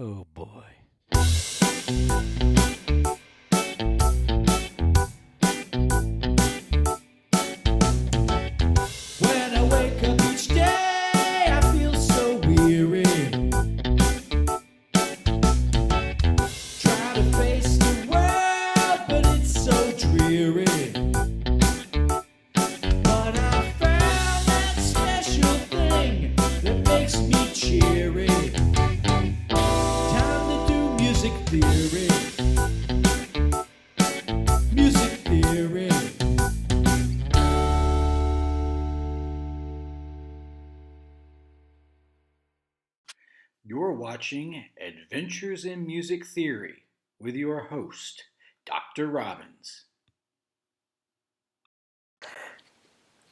Oh boy. When I wake up each day, I feel so weary. Try to face the world, but it's so dreary. But I found that special thing that makes me cheery. Time to do music theory. Music theory. You're watching Adventures in Music Theory with your host, Dr. Robbins.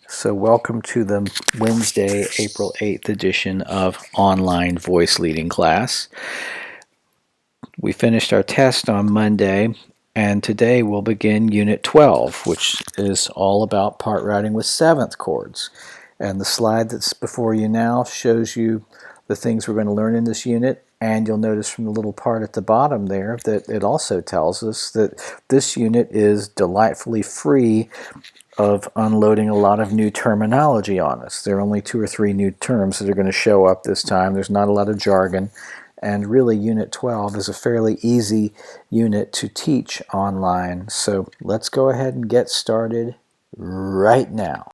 So welcome to the Wednesday, April 8th edition of Online Voice Leading class. We finished our test on Monday, and today we'll begin Unit 12, which is all about part writing with seventh chords. And the slide that's before you now shows you the things we're going to learn in this unit, and you'll notice from the little part at the bottom there that it also tells us that this unit is delightfully free of unloading a lot of new terminology on us. There are only 2 or 3 new terms that are going to show up this time. There's not a lot of jargon, and really Unit 12 is a fairly easy unit to teach online. So let's go ahead and get started right now.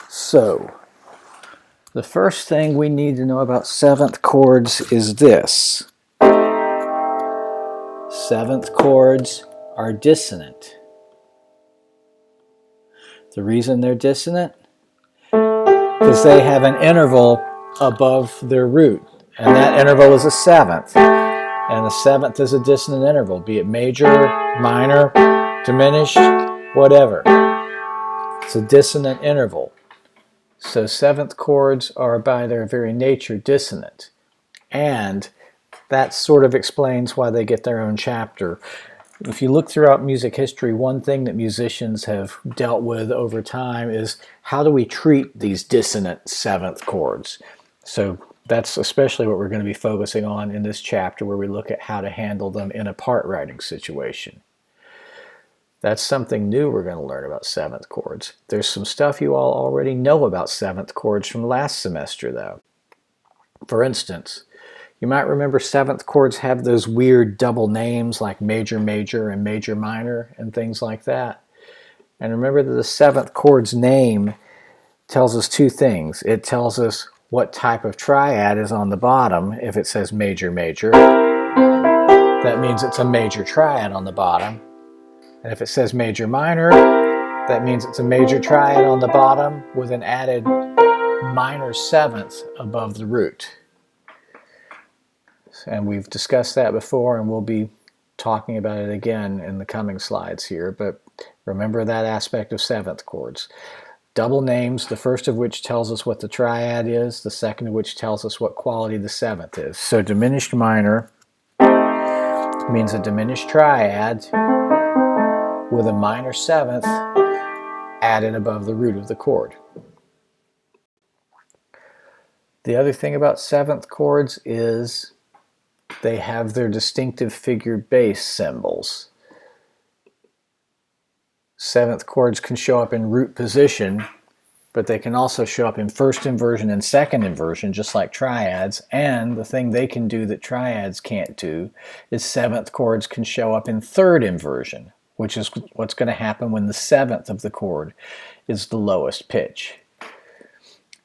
So the first thing we need to know about seventh chords is this. Seventh chords are dissonant. The reason they're dissonant is they have an interval above their root, and that interval is a seventh. And the seventh is a dissonant interval, be it major, minor, diminished, whatever. It's a dissonant interval. So seventh chords are by their very nature dissonant. And that sort of explains why they get their own chapter. If you look throughout music history, one thing that musicians have dealt with over time is how do we treat these dissonant seventh chords? So that's especially what we're going to be focusing on in this chapter, where we look at how to handle them in a part writing situation. That's something new we're going to learn about seventh chords. There's some stuff you all already know about seventh chords from last semester, though. For instance, you might remember seventh chords have those weird double names like major, major, and major, minor, and things like that. And remember that the seventh chord's name tells us 2 things. It tells us what type of triad is on the bottom. If it says major, major, that means it's a major triad on the bottom. And if it says major, minor, that means it's a major triad on the bottom with an added minor seventh above the root. And we've discussed that before, and we'll be talking about it again in the coming slides here. But remember that aspect of seventh chords. Double names, the first of which tells us what the triad is, the second of which tells us what quality the seventh is. So diminished minor means a diminished triad with a minor seventh added above the root of the chord. The other thing about seventh chords is they have their distinctive figured bass symbols. Seventh chords can show up in root position, but they can also show up in first inversion and second inversion, just like triads. And the thing they can do that triads can't do is seventh chords can show up in third inversion, which is what's going to happen when the seventh of the chord is the lowest pitch.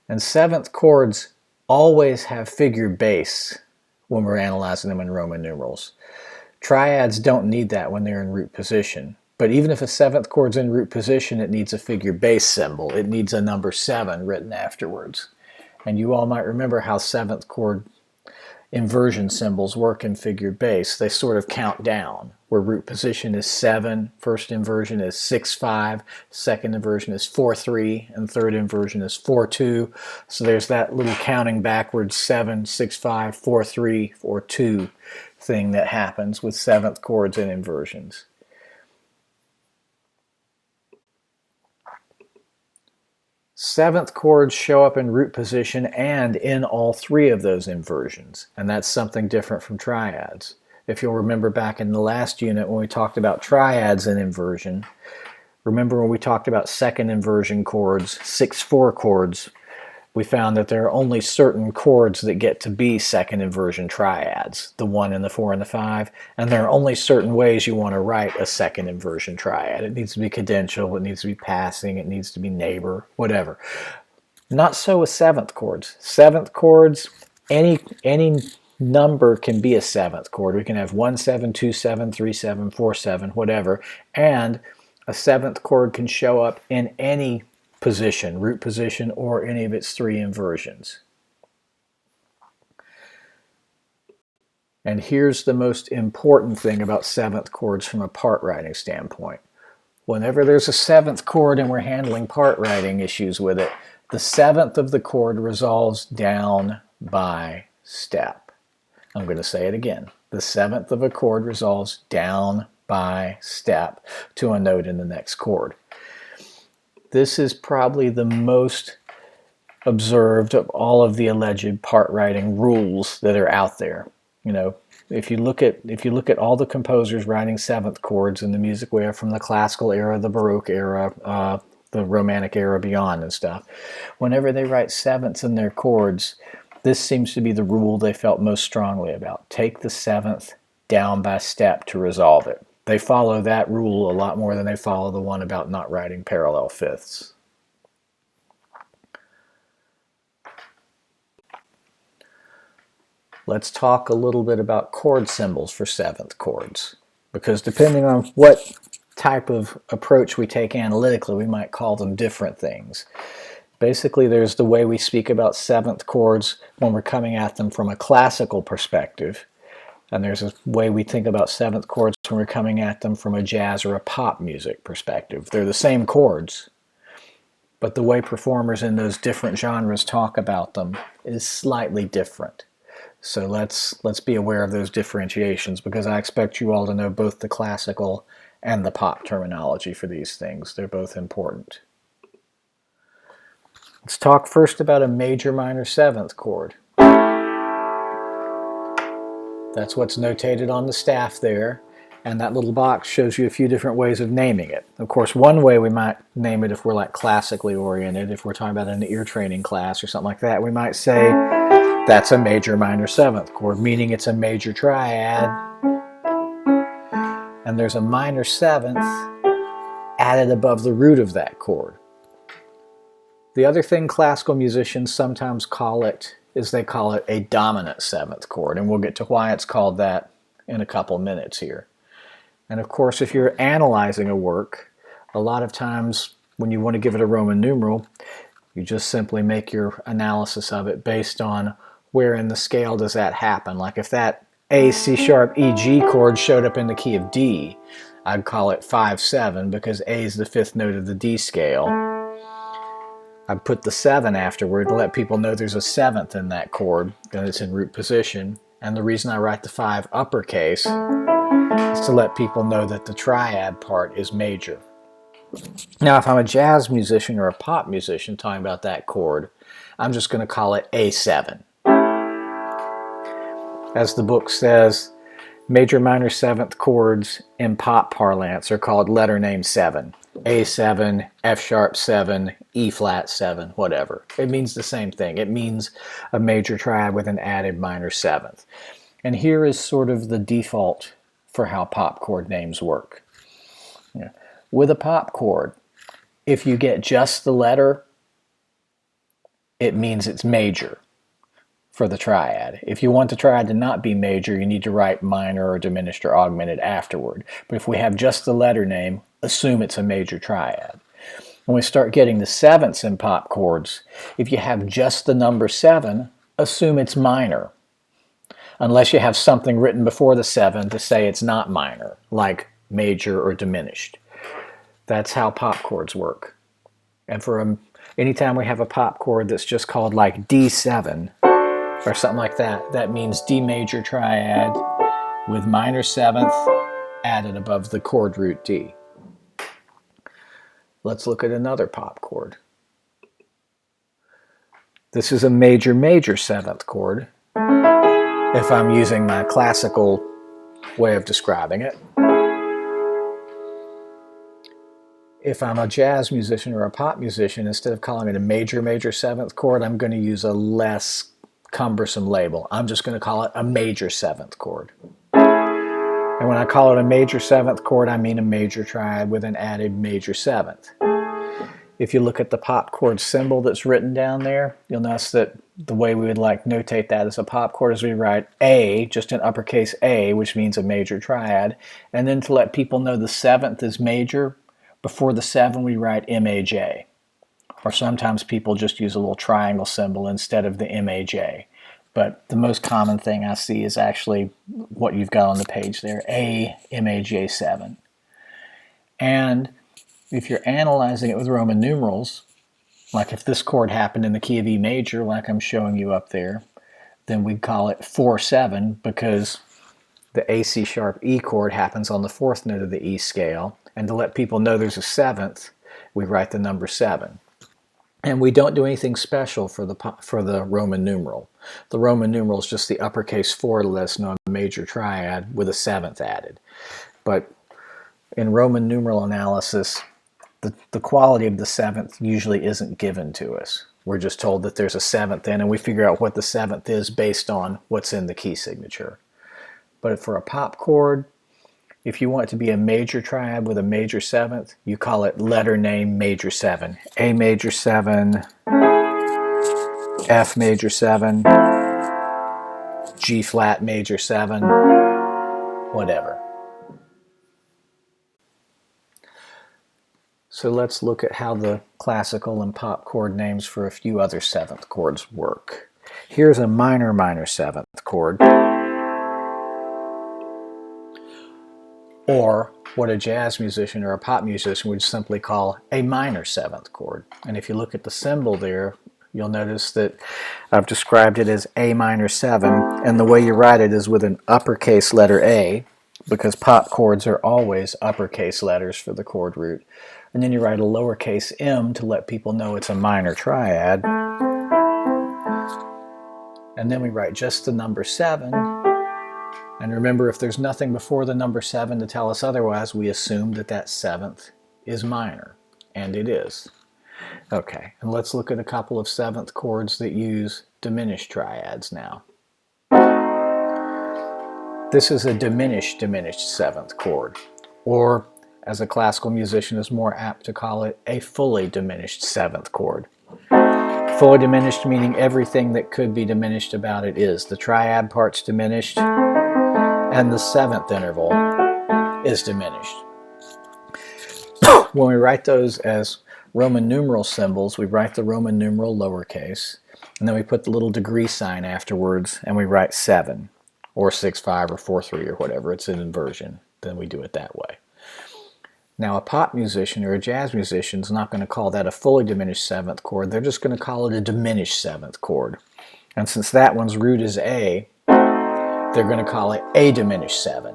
And seventh chords always have figured bass when we're analyzing them in Roman numerals. Triads don't need that when they're in root position. But even if a seventh chord's in root position, it needs a figured bass symbol. It needs a number 7 written afterwards. And you all might remember how seventh chord inversion symbols work in figured bass. They sort of count down, where root position is 7, first inversion is 6-5, second inversion is 4-3, and third inversion is 4-2. So there's that little counting backwards 7, 6-5, 4-3, 4-2 thing that happens with seventh chords and inversions. Seventh chords show up in root position and in all three of those inversions, and that's something different from triads. If you'll remember back in the last unit when we talked about triads and inversion, remember when we talked about second inversion chords, 6/4 chords, we found that there are only certain chords that get to be second inversion triads, the 1 and the 4 and the 5, and there are only certain ways you want to write a second inversion triad. It needs to be cadential, it needs to be passing, it needs to be neighbor, whatever. Not so with seventh chords. Seventh chords, any number can be a seventh chord. We can have 1/7, 2/7, 3/7, 4/7, whatever, and a seventh chord can show up in any position, root position, or any of its three inversions. And here's the most important thing about seventh chords from a part writing standpoint. Whenever there's a seventh chord and we're handling part writing issues with it, the seventh of the chord resolves down by step. I'm going to say it again. The seventh of a chord resolves down by step to a note in the next chord. This is probably the most observed of all of the alleged part writing rules that are out there. You know, if you look at all the composers writing seventh chords in the music we have from the classical era, the Baroque era, the Romantic era beyond and stuff, whenever they write sevenths in their chords, this seems to be the rule they felt most strongly about. Take the seventh down by step to resolve it. They follow that rule a lot more than they follow the one about not writing parallel fifths. Let's talk a little bit about chord symbols for seventh chords, because depending on what type of approach we take analytically, we might call them different things. Basically, there's the way we speak about seventh chords when we're coming at them from a classical perspective, and there's a way we think about seventh chords when we're coming at them from a jazz or a pop music perspective. They're the same chords, but the way performers in those different genres talk about them is slightly different. So let's be aware of those differentiations, because I expect you all to know both the classical and the pop terminology for these things. They're both important. Let's talk first about a major minor seventh chord. That's what's notated on the staff there, and that little box shows you a few different ways of naming it. Of course, one way we might name it, if we're like classically oriented, if we're talking about an ear training class or something like that, we might say that's a major minor seventh chord, meaning it's a major triad, and there's a minor seventh added above the root of that chord. The other thing classical musicians sometimes call it is they call it a dominant seventh chord, and we'll get to why it's called that in a couple minutes here. And of course, if you're analyzing a work, a lot of times when you want to give it a Roman numeral, you just simply make your analysis of it based on where in the scale does that happen. Like if that A, C sharp, E, G chord showed up in the key of D, I'd call it 5/7 because A is the fifth note of the D scale. I'd put the 7 afterward to let people know there's a seventh in that chord, and it's in root position. And the reason I write the 5 uppercase is to let people know that the triad part is major. Now, if I'm a jazz musician or a pop musician talking about that chord, I'm just going to call it A7. As the book says, major minor seventh chords in pop parlance are called letter name 7. A7, F sharp 7, E flat 7, whatever. It means the same thing. It means a major triad with an added minor seventh. And here is sort of the default for how pop chord names work. Yeah. With a pop chord, if you get just the letter, it means it's major for the triad. If you want the triad to not be major, you need to write minor or diminished or augmented afterward. But if we have just the letter name, assume it's a major triad. When we start getting the sevenths in pop chords, if you have just the number 7, assume it's minor. Unless you have something written before the 7 to say it's not minor, like major or diminished. That's how pop chords work. And for anytime we have a pop chord that's just called like D7 or something like that, that means D major triad with minor seventh added above the chord root D. Let's look at another pop chord. This is a major, major 7th chord, if I'm using my classical way of describing it. If I'm a jazz musician or a pop musician, instead of calling it a major, major 7th chord, I'm going to use a less cumbersome label. I'm just going to call it a major 7th chord. And when I call it a major 7th chord, I mean a major triad with an added major 7th. If you look at the pop chord symbol that's written down there, you'll notice that the way we would like notate that as a pop chord is we write A, just in uppercase A, which means a major triad. And then to let people know the 7th is major, before the 7 we write MAJ. Or sometimes people just use a little triangle symbol instead of the MAJ. But the most common thing I see is actually what you've got on the page there, A, MAJ7. And if you're analyzing it with Roman numerals, like if this chord happened in the key of E major, like I'm showing you up there, then we'd call it 4-7 because the A C sharp E chord happens on the 4th note of the E scale. And to let people know there's a 7th, we write the number 7. And we don't do anything special for the Roman numeral. The Roman numeral is just the uppercase 4 to let us know a major triad with a 7th added. But in Roman numeral analysis, the quality of the 7th usually isn't given to us. We're just told that there's a 7th in, and we figure out what the 7th is based on what's in the key signature. But for a pop chord, if you want it to be a major triad with a major 7th, you call it letter name major 7. A major 7, F major 7, G flat major 7, whatever. So let's look at how the classical and pop chord names for a few other 7th chords work. Here's a minor, minor 7th chord, or what a jazz musician or a pop musician would simply call a minor 7th chord. And if you look at the symbol there, you'll notice that I've described it as A minor 7, and the way you write it is with an uppercase letter A, because pop chords are always uppercase letters for the chord root. And then you write a lowercase m to let people know it's a minor triad. And then we write just the number 7. And remember, if there's nothing before the number 7 to tell us otherwise, we assume that that 7th is minor. And it is. Okay, and let's look at a couple of 7th chords that use diminished triads now. This is a diminished 7th chord, or as a classical musician is more apt to call it, a fully diminished 7th chord. Fully diminished meaning everything that could be diminished about it is. The triad part's diminished, and the 7th interval is diminished. When we write those as Roman numeral symbols, we write the Roman numeral lowercase, and then we put the little degree sign afterwards, and we write 7, or 6-5, or 4-3, or whatever. It's an inversion. Then we do it that way. Now, a pop musician or a jazz musician is not going to call that a fully diminished 7th chord. They're just going to call it a diminished 7th chord. And since that one's root is A, they're going to call it a diminished 7.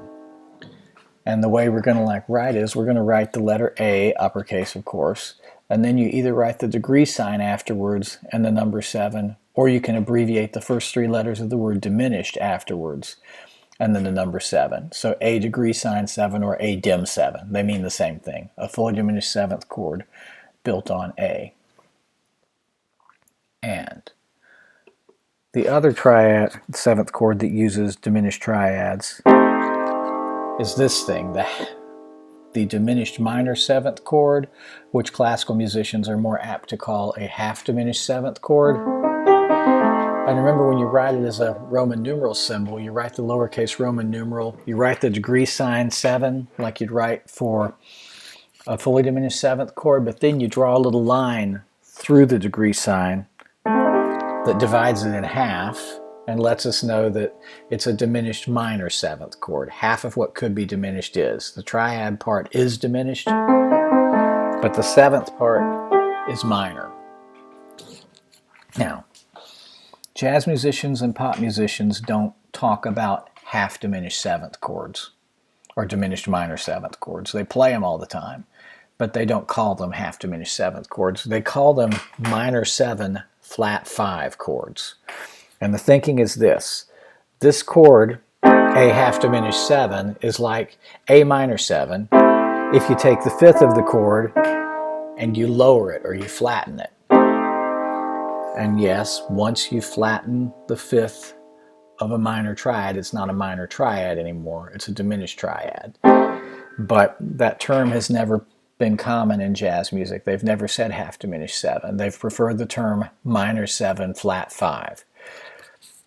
And the way we're going to write is we're going to write the letter A, uppercase of course, and then you either write the degree sign afterwards and the number 7, or you can abbreviate the first 3 letters of the word diminished afterwards, and then the number 7. So A degree sign 7 or A dim 7. They mean the same thing. A fully diminished 7th chord built on A. And the other triad, 7th chord that uses diminished triads is this thing, the diminished minor 7th chord, which classical musicians are more apt to call a half diminished 7th chord. And remember, when you write it as a Roman numeral symbol, you write the lowercase Roman numeral, you write the degree sign 7 like you'd write for a fully diminished 7th chord, but then you draw a little line through the degree sign that divides it in half and lets us know that it's a diminished minor 7th chord. Half of what could be diminished is. The triad part is diminished, but the 7th part is minor. Now, jazz musicians and pop musicians don't talk about half diminished 7th chords or diminished minor 7th chords. They play them all the time, but they don't call them half diminished 7th chords. They call them minor 7 flat 5 chords. And the thinking is this. This chord, A half diminished 7, is like A minor 7 if you take the 5th of the chord and you lower it or you flatten it. And yes, once you flatten the 5th of a minor triad, it's not a minor triad anymore, it's a diminished triad. But that term has never been common in jazz music. They've never said half diminished 7. They've preferred the term minor 7 flat 5.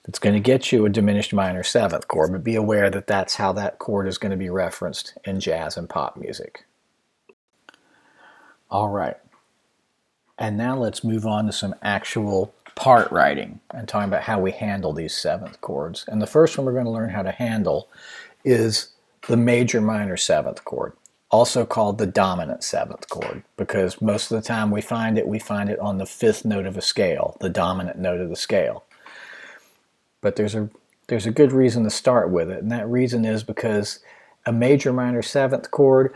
It's going to get you a diminished minor 7th chord, but be aware that that's how that chord is going to be referenced in jazz and pop music. All right. And now let's move on to some actual part writing and talking about how we handle these 7th chords. And the first one we're going to learn how to handle is the major minor 7th chord, also called the dominant 7th chord, because most of the time we find it on the 5th note of a scale, the dominant note of the scale. But there's a good reason to start with it, and that reason is because a major minor 7th chord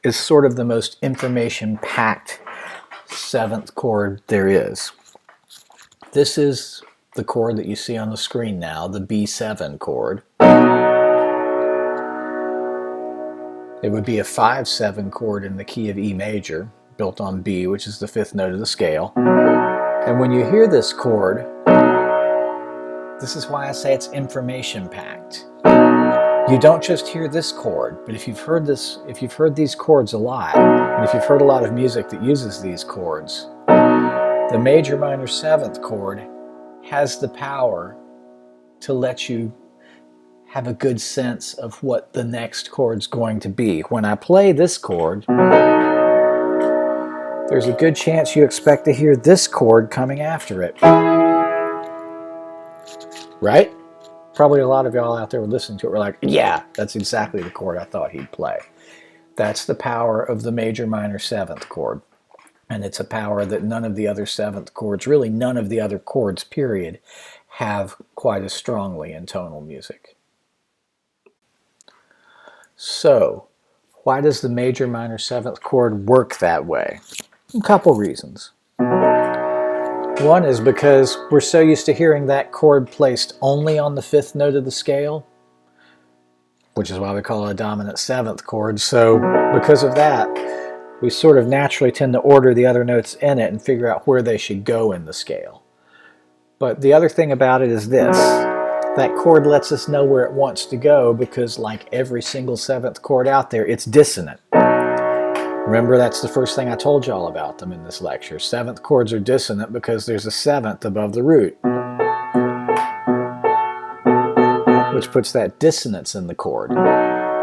is sort of the most information-packed 7th chord there is. This is the chord that you see on the screen now, the B7 chord. It would be a 5-7 chord in the key of E major, built on B, which is the 5th note of the scale. And when you hear this chord, this is why I say it's information-packed. You don't just hear this chord, but if you've heard these chords a lot, and if you've heard a lot of music that uses these chords, the major minor 7th chord has the power to let you have a good sense of what the next chord's going to be. When I play this chord, there's a good chance you expect to hear this chord coming after it. Right? Probably a lot of y'all out there were listening to it were like, yeah, that's exactly the chord I thought he'd play. That's the power of the major minor 7th chord. And it's a power that none of the other 7th chords, really none of the other chords, period, have quite as strongly in tonal music. So, why does the major minor 7th chord work that way? A couple reasons. One is because we're so used to hearing that chord placed only on the 5th note of the scale, which is why we call it a dominant 7th chord. So because of that, we sort of naturally tend to order the other notes in it and figure out where they should go in the scale. But the other thing about it is this. That chord lets us know where it wants to go because, like every single 7th chord out there, it's dissonant. Remember, that's the first thing I told y'all about them in this lecture. 7th chords are dissonant because there's a 7th above the root, which puts that dissonance in the chord.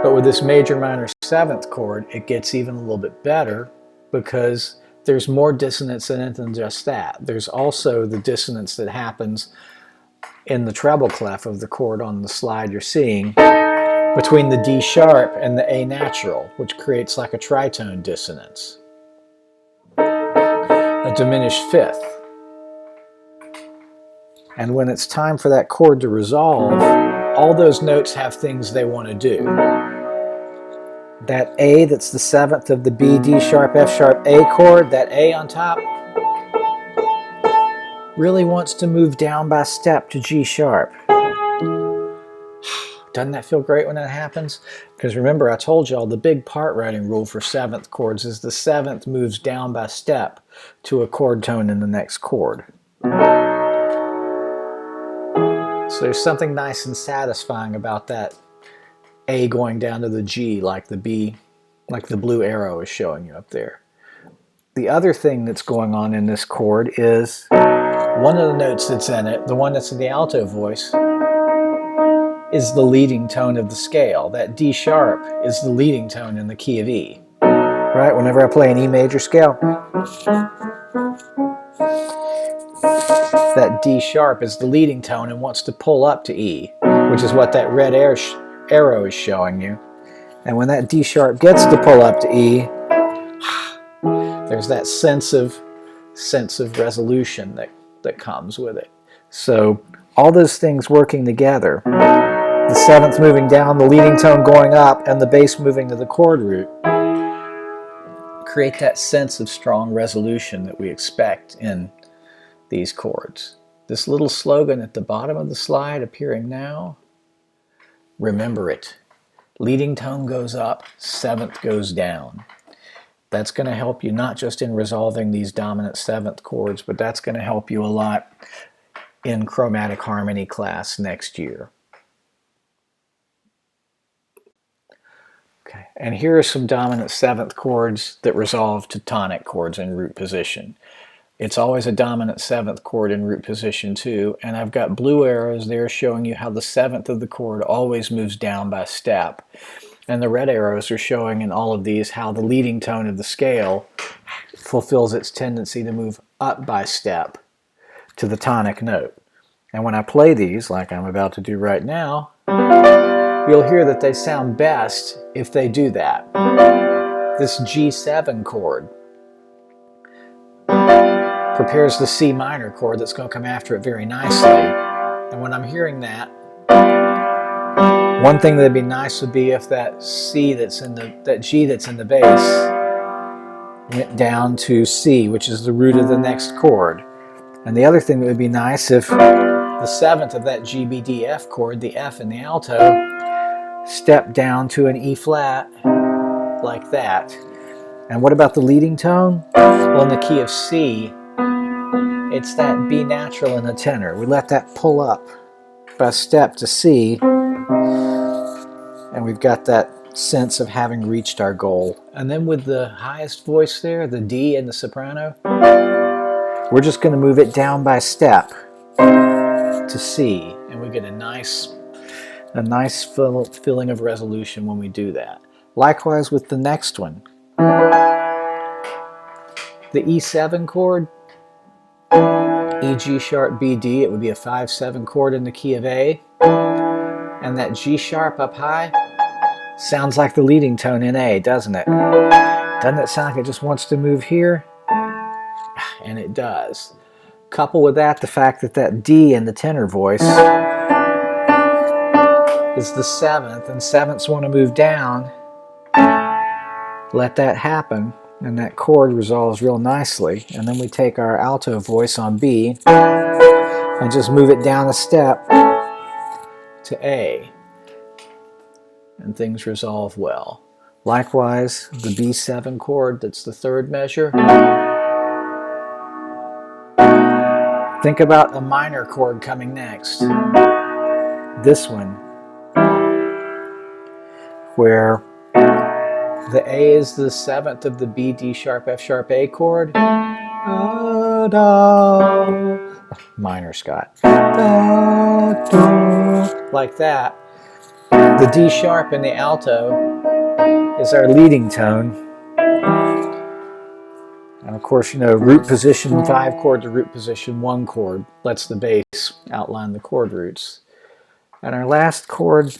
But with this major minor 7th chord, it gets even a little bit better because there's more dissonance in it than just that. There's also the dissonance that happens in the treble clef of the chord on the slide you're seeing between the D sharp and the A natural, which creates like a tritone dissonance, a diminished 5th. And when it's time for that chord to resolve, all those notes have things they want to do. That A that's the 7th of the B, D sharp, F sharp, A chord, that A on top, really wants to move down by step to G sharp. Doesn't that feel great when that happens? Because remember, I told y'all the big part writing rule for 7th chords is the 7th moves down by step to a chord tone in the next chord. So there's something nice and satisfying about that A going down to the G, like the B, like the blue arrow is showing you up there. The other thing that's going on in this chord is one of the notes that's in it, the one that's in the alto voice, is the leading tone of the scale. That D sharp is the leading tone in the key of E. Right? Whenever I play an E major scale, that D sharp is the leading tone and wants to pull up to E, which is what that red arrow is showing you. And when that D sharp gets to pull up to E, there's that sense of resolution that comes with it. So all those things working together, the 7th moving down, the leading tone going up, and the bass moving to the chord root, create that sense of strong resolution that we expect in these chords. This little slogan at the bottom of the slide appearing now, remember it. Leading tone goes up, seventh goes down. That's going to help you not just in resolving these dominant seventh chords, but that's going to help you a lot in chromatic harmony class next year. Okay, and here are some dominant seventh chords that resolve to tonic chords in root position. It's always a dominant seventh chord in root position too, and I've got blue arrows there showing you how the seventh of the chord always moves down by step. And the red arrows are showing in all of these how the leading tone of the scale fulfills its tendency to move up by step to the tonic note. And when I play these, like I'm about to do right now, you'll hear that they sound best if they do that. This G7 chord prepares the C minor chord that's going to come after it very nicely. And when I'm hearing that, one thing that'd be nice would be if that C that's in that G that's in the bass went down to C, which is the root of the next chord. And the other thing that would be nice if the seventh of that G, B, D, F chord, the F in the alto, stepped down to an E flat like that. And what about the leading tone? Well, in the key of C, it's that B natural in the tenor. We let that pull up by step to C, and we've got that sense of having reached our goal. And then with the highest voice there, the D in the soprano, we're just going to move it down by step to C, and we get a nice feeling of resolution when we do that. Likewise with the next one. The E7 chord, E, G sharp, B, D, it would be a 5-7 chord in the key of A. And that G sharp up high sounds like the leading tone in A, doesn't it? Doesn't it sound like it just wants to move here? And it does. Couple with that the fact that that D in the tenor voice is the seventh, and sevenths want to move down. Let that happen, and that chord resolves real nicely. And then we take our alto voice on B and just move it down a step to A, and things resolve well. Likewise, the B7 chord, that's the third measure. Think about a minor chord coming next. This one, where the A is the seventh of the B, D sharp, F sharp, A chord. Minor Scott. Like that. The D sharp in the alto is our leading tone. And of course, you know, root position 5 chord to root position 1 chord lets the bass outline the chord roots. And our last chord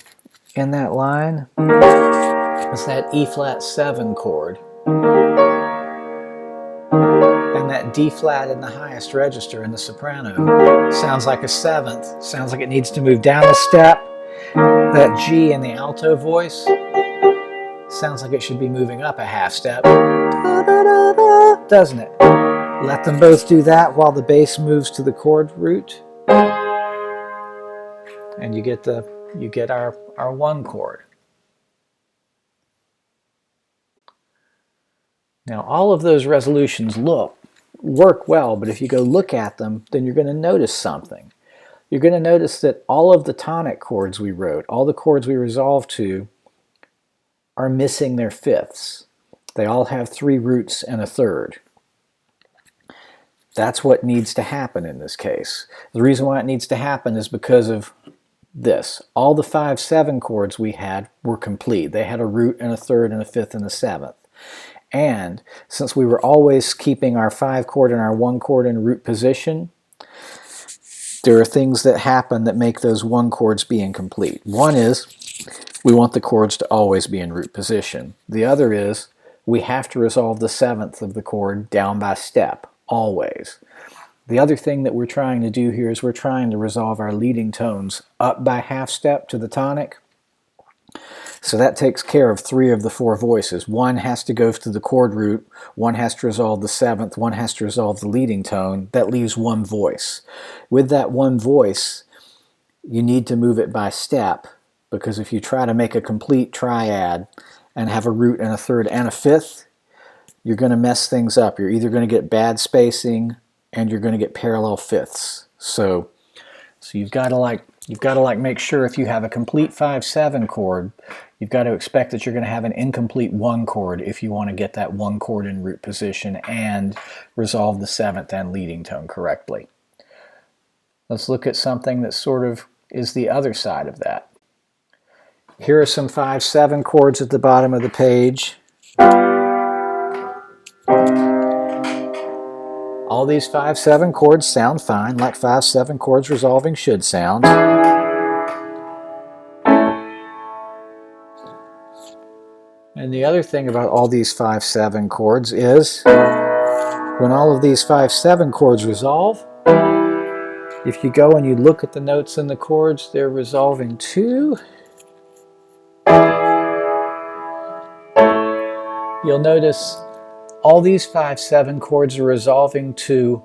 in that line is that E flat 7 chord. And that D flat in the highest register in the soprano sounds like a seventh, sounds like it needs to move down a step. That G in the alto voice sounds like it should be moving up a half step, doesn't it? Let them both do that while the bass moves to the chord root, and you get our 1 chord. Now all of those resolutions work well, but if you go look at them, then you're going to notice something. You're going to notice that all of the tonic chords we wrote, all the chords we resolved to, are missing their fifths. They all have 3 roots and a third. That's what needs to happen in this case. The reason why it needs to happen is because of this. All the 5-7 chords we had were complete. They had a root and a third and a fifth and a seventh. And since we were always keeping our 5 chord and our 1 chord in root position, there are things that happen that make those 1 chords be incomplete. One is we want the chords to always be in root position. The other is we have to resolve the seventh of the chord down by step, always. The other thing that we're trying to do here is we're trying to resolve our leading tones up by half step to the tonic, So that takes care of 3 of the 4 voices. One has to go through the chord root, one has to resolve the 7th, one has to resolve the leading tone. That leaves 1 voice. With that 1 voice, you need to move it by step, because if you try to make a complete triad and have a root and a 3rd and a 5th, you're going to mess things up. You're either going to get bad spacing and you're going to get parallel 5ths. So you've got to make sure if you have a complete 5/7 chord, you've got to expect that you're going to have an incomplete 1 chord if you want to get that 1 chord in root position and resolve the 7th and leading tone correctly. Let's look at something that sort of is the other side of that. Here are some 5/7 chords at the bottom of the page. All these 5/7 chords sound fine, like 5/7 chords resolving should sound. And the other thing about all these 5/7 chords is when all of these 5/7 chords resolve, if you go and you look at the notes in the chords they're resolving to, you'll notice all these 5/7 chords are resolving to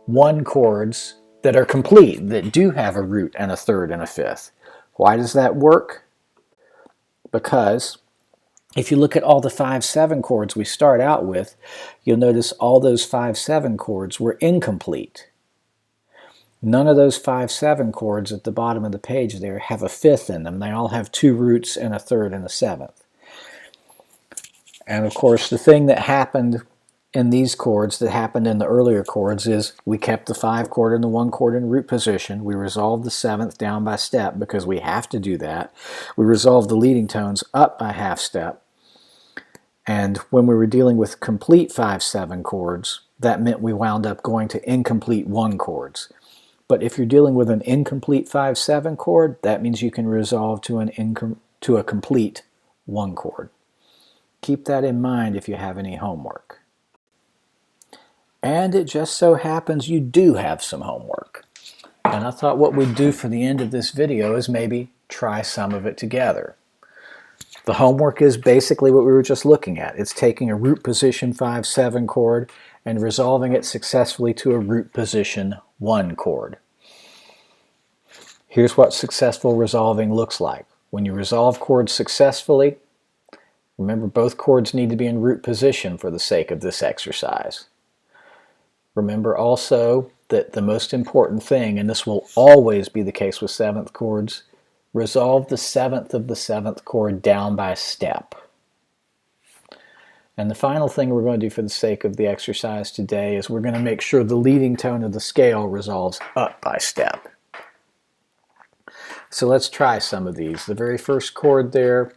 1 chords that are complete, that do have a root and a 3rd and a 5th. Why does that work? Because if you look at all the 5/7 chords we start out with, you'll notice all those 5/7 chords were incomplete. None of those 5/7 chords at the bottom of the page there have a 5th in them. They all have 2 roots and a 3rd and a 7th. And of course, the thing that happened in these chords that happened in the earlier chords is we kept the 5 chord and the 1 chord in root position. We resolved the 7th down by step because we have to do that. We resolved the leading tones up by half step. And when we were dealing with complete 5/7 chords, that meant we wound up going to incomplete 1 chords. But if you're dealing with an incomplete 5/7 chord, that means you can resolve to a complete 1 chord. Keep that in mind if you have any homework. And it just so happens you do have some homework. And I thought what we'd do for the end of this video is maybe try some of it together. The homework is basically what we were just looking at. It's taking a root position 5/7 chord and resolving it successfully to a root position 1 chord. Here's what successful resolving looks like. When you resolve chords successfully, remember both chords need to be in root position for the sake of this exercise. Remember also that the most important thing, and this will always be the case with 7th chords, resolve the 7th of the 7th chord down by step. And the final thing we're going to do for the sake of the exercise today is we're going to make sure the leading tone of the scale resolves up by step. So let's try some of these. The very first chord there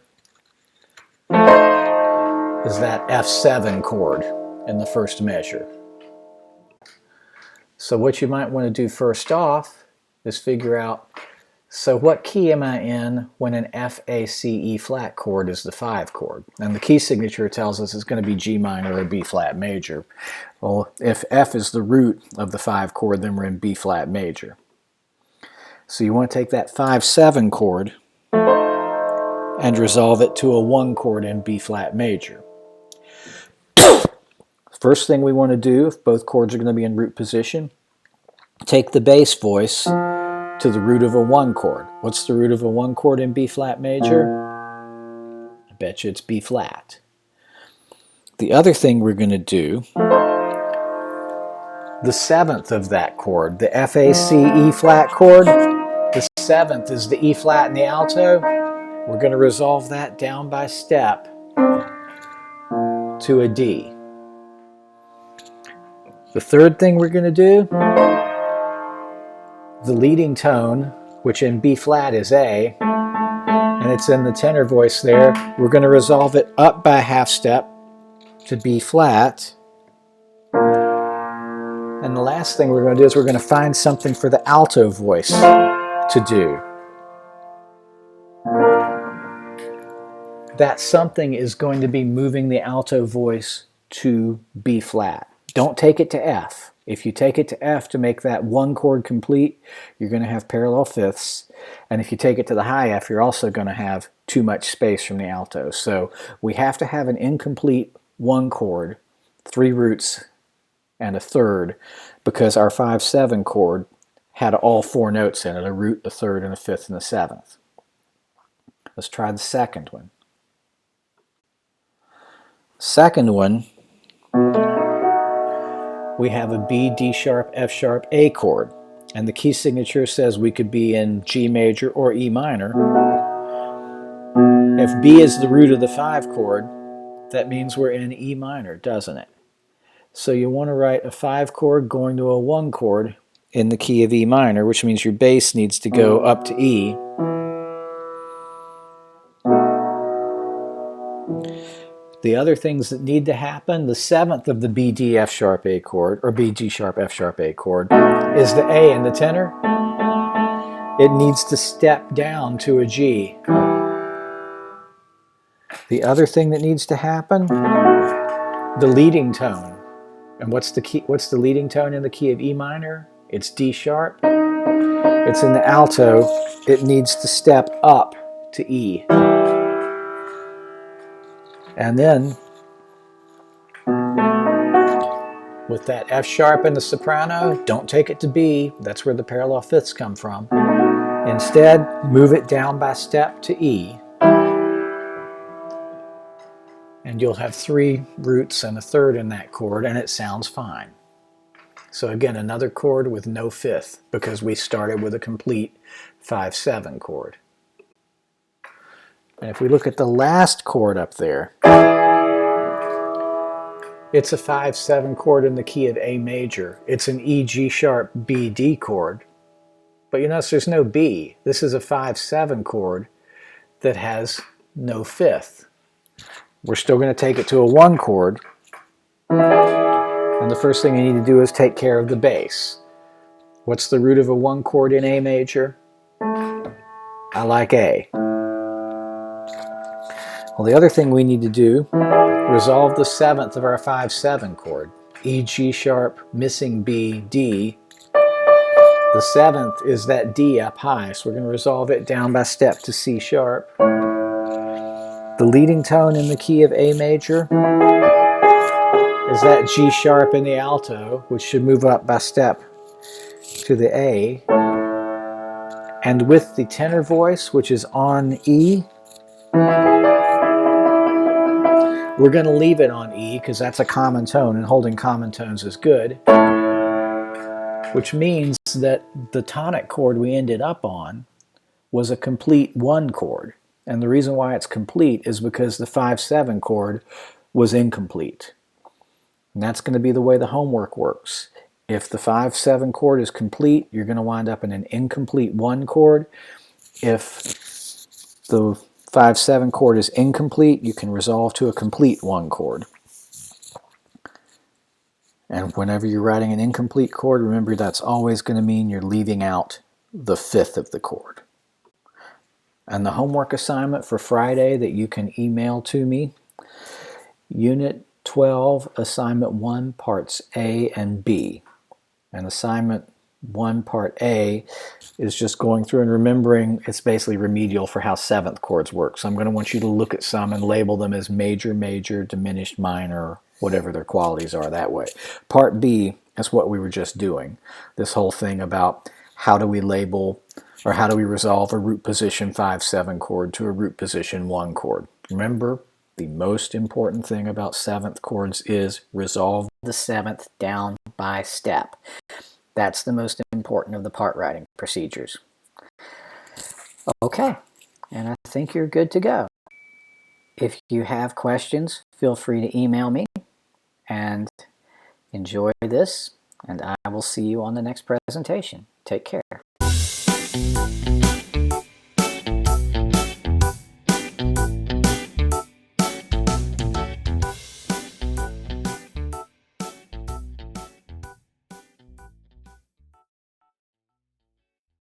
is that F7 chord in the first measure. So what you might want to do first off is figure out, so what key am I in when an F, A, C, E flat chord is the 5 chord? And the key signature tells us it's going to be G minor or B flat major. Well, if F is the root of the 5 chord, then we're in B flat major. So you want to take that 5/7 chord and resolve it to a 1 chord in B flat major. First thing we want to do, if both chords are going to be in root position, take the bass voice to the root of a 1 chord. What's the root of a 1 chord in B flat major? I bet you it's B flat. The other thing we're going to do, the 7th of that chord, the F, A, C, E flat chord, the 7th is the E flat in the alto. We're going to resolve that down by step to a D. The third thing we're going to do, the leading tone, which in B flat is A, and it's in the tenor voice there, we're going to resolve it up by half step to B flat. And the last thing we're going to do is we're going to find something for the alto voice to do. That something is going to be moving the alto voice to B flat. Don't take it to F. If you take it to F to make that one chord complete, you're going to have parallel fifths. And if you take it to the high F, you're also going to have too much space from the alto. So we have to have an incomplete one chord, 3 roots, and a third, because our 5/7 chord had all 4 notes in it, a root, a third, and a fifth, and a seventh. Let's try the second one. Second one, we have a B, D sharp, F sharp, A chord. And the key signature says we could be in G major or E minor. If B is the root of the 5 chord, that means we're in E minor, doesn't it? So you want to write a 5 chord going to a 1 chord in the key of E minor, which means your bass needs to go up to E. The other things that need to happen, the 7th of the B, D, F sharp, A chord, or B, G sharp, F sharp, A chord, is the A in the tenor. It needs to step down to a G. The other thing that needs to happen, the leading tone. And what's the leading tone in the key of E minor? It's D sharp. It's in the alto. It needs to step up to E. And then, with that F sharp in the soprano, don't take it to B. That's where the parallel fifths come from. Instead, move it down by step to E. And you'll have 3 roots and a third in that chord, and it sounds fine. So again, another chord with no fifth, because we started with a complete 5/7 chord. And if we look at the last chord up there, it's a 5/7 chord in the key of A major. It's an E, G sharp, B, D chord. But you notice there's no B. This is a 5/7 chord that has no fifth. We're still going to take it to a 1 chord. And the first thing you need to do is take care of the bass. What's the root of a 1 chord in A major? I like A. Well, the other thing we need to do, resolve the 7th of our 5/7 chord. E, G sharp, missing B, D. The 7th is that D up high, so we're going to resolve it down by step to C sharp. The leading tone in the key of A major is that G sharp in the alto, which should move up by step to the A. And with the tenor voice, which is on E, we're going to leave it on E because that's a common tone, and holding common tones is good. Which means that the tonic chord we ended up on was a complete 1 chord. And the reason why it's complete is because the 5/7 chord was incomplete. And that's going to be the way the homework works. If the 5/7 chord is complete, you're going to wind up in an incomplete 1 chord. If the 5/7 chord is incomplete, you can resolve to a complete 1 chord. And whenever you're writing an incomplete chord, remember that's always going to mean you're leaving out the 5th of the chord. And the homework assignment for Friday that you can email to me, Unit 12, Assignment 1, Parts A and B. And Assignment 1, Part A is just going through and remembering it's basically remedial for how 7th chords work. So I'm going to want you to look at some and label them as major, major, diminished, minor, whatever their qualities are that way. Part B is what we were just doing. This whole thing about how do we label or how do we resolve a root position 5/7 chord to a root position 1 chord. Remember, the most important thing about 7th chords is resolve the 7th down by step. That's the most important of the part writing procedures. Okay, and I think you're good to go. If you have questions, feel free to email me, and enjoy this, and I will see you on the next presentation. Take care.